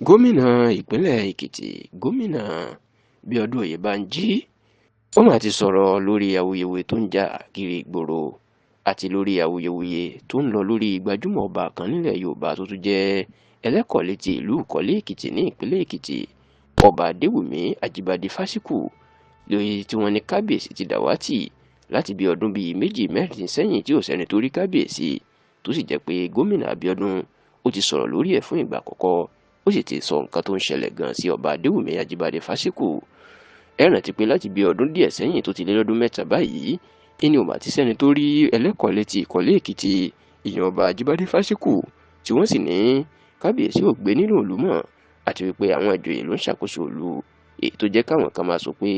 Gómìnà ìpínlẹ̀ Èkìtì gómìnà Bíọ́dún Oyèbánjí ó mà ti sọ̀rọ̀ lórí awuyewuye tó ń jà kiri ìgboro àti lórí awuyewuye tó ń lọ lórí gbajúmọ̀ ọba kan nílẹ̀ Yorùbá tó tún jẹ́ ẹlẹ́kọ̀ọ́lé ti ìlú Ìkọ̀lé Èkìtì ní ìpínlẹ̀ Èkìtì, ọba Adéwùmí Ajíbádé Fásíkù, lórí tí wọ́n ní kábíyèsí ti dàwátì láti bí ọdún bíi méjì mẹ́rin sẹ́yìn tí ò sẹ́ni tó rí kábíyèsí, tó sì jẹ́ pé gómìnà Abíọ́dún ó ti sọ̀rọ̀ lórí ẹ̀ fún ìgbà àkọ́kọ́, ó sì ti sọ nǹkan tó ń ṣẹlẹ̀ gan sí ọba Adéwùmí Ajíbádé Fásíkù. Ẹ rántí pé láti bí ọdún díẹ̀ sẹ́yìn tó ti lé lọ́dún mẹ́ta báyìí, ẹni ò mà ti sẹ́ni tó rí ẹlẹ́kọ̀ọ́lé ti Ìkọ̀lé Èkìtì ìyẹn ọba Ajíbádé Fásíkù, tí wọ́n sì ní kábíyèsí ò gbé nínú ìlú mọ́, àti wípé àwọn ìjòyè ló ń ṣàkóso ìlú, èyí tó jẹ́ káwọn kan máa sọ pé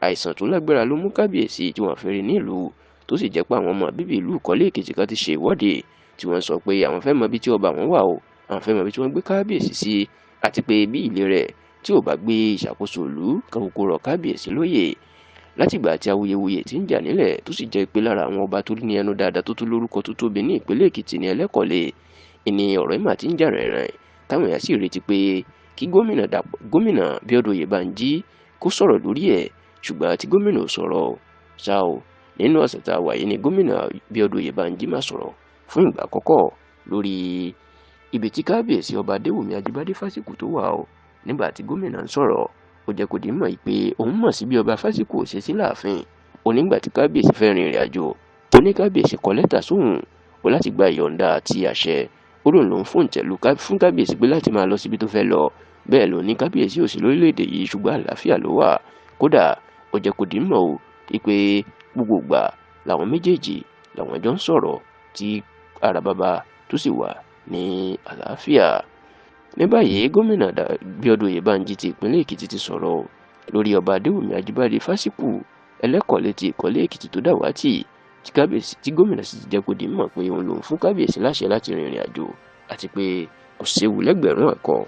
àìsàn tó lágbára ló mú kábíyèsí tí wọ́n fi rí nílùú, tó sì jẹ́ pé àwọn ọmọ bíbí ìlú Ìkọ̀lé Èkìtì kan ti ṣe ìwọ́de tí wọ́n sọ pé àwọn fẹ́ mọ ibi tí ọba wọn wà o, àwọn fẹ́ mọ ibi tí wọ́n gbé kábíyèsí sí, àti pé bí ilé rẹ̀ tí ò bá gbé ìṣàkóso ìlú kan kókó rọ̀ kábíyèsí lóyè. Látìgbà tí awuyewuye ti ń jà nílẹ̀, tó sì jẹ́ pé lára àwọn ọba tó ní ẹnu dáadáa tó tún lórúkọ tó tóbi ní ìpínlẹ̀ Èkìtì ní ẹlẹ́kọ̀ọ́lé, ìní ọ̀rọ̀ ìmà ti ń jà rìnrìn, táwọn èèyàn sì retí pé kí gómìnà Bíọ́dún Oyèbánjí kó sọ̀rọ̀ lórí ẹ̀, ṣùgbọ́n tí gómìnà ò sọ̀rọ̀ ṣá o. Nínú ọ̀sẹ̀ tá a wà yìí ni gómìnà Bíọ́dún Oyèbánjí máa sọ̀rọ̀ fún ìgbà àkọ́kọ́ lórí ibi tí kábíyèsí ọba Adéwùmí Ajíbádé Fásíkù tó wà o. Nígbà tí gómìnà ń sọ̀rọ̀, ó jẹ́ kó di mọ̀ pé òun mọ̀ sí bí ọba Fásíkù ò ṣe sí láàfin. Onígbà tí kábíyèsí fẹ́ rin ìrìn àjò, oníkábíyèsí kọ lẹ́tà sóhun o láti gba ìyọ̀ǹda àti àṣẹ, ó lóun lòún fún kábíyèsí pé láti máa lọ síbi tó fẹ́ lọ. Bẹ́ẹ̀ ló ní kábíyèsí ò sí lórílẹ̀‐èdè yìí, ṣùgbọ́n àlàáfíà ló wà. Kódà ó jẹ́ kó di mọ̀ o pé gbogbo ìgbà làwọn méjèèjì làwọn jọ ń sọ̀rọ̀ tí ara bàbá tó sì wà ní àlàáfíà. Ní báyìí gómìnà Bíọ́dún Oyèbánjí ti ìpínlẹ̀ Èkìtì ti sọ̀rọ̀ lórí ọba Adéwùmí Ajíbádé Fásíkù ẹlẹ́kọ̀ọ́lé ti Ìkọ̀lé Èkìtì tó dàwátì, tí gómìnà sì ti jẹ́ kó di mọ̀ pé òun lòún fún kábíyèsí láṣẹ láti rin ìrìn àjò, àti pé kò séwu lẹ́gbẹ̀rún ẹ̀kọ́.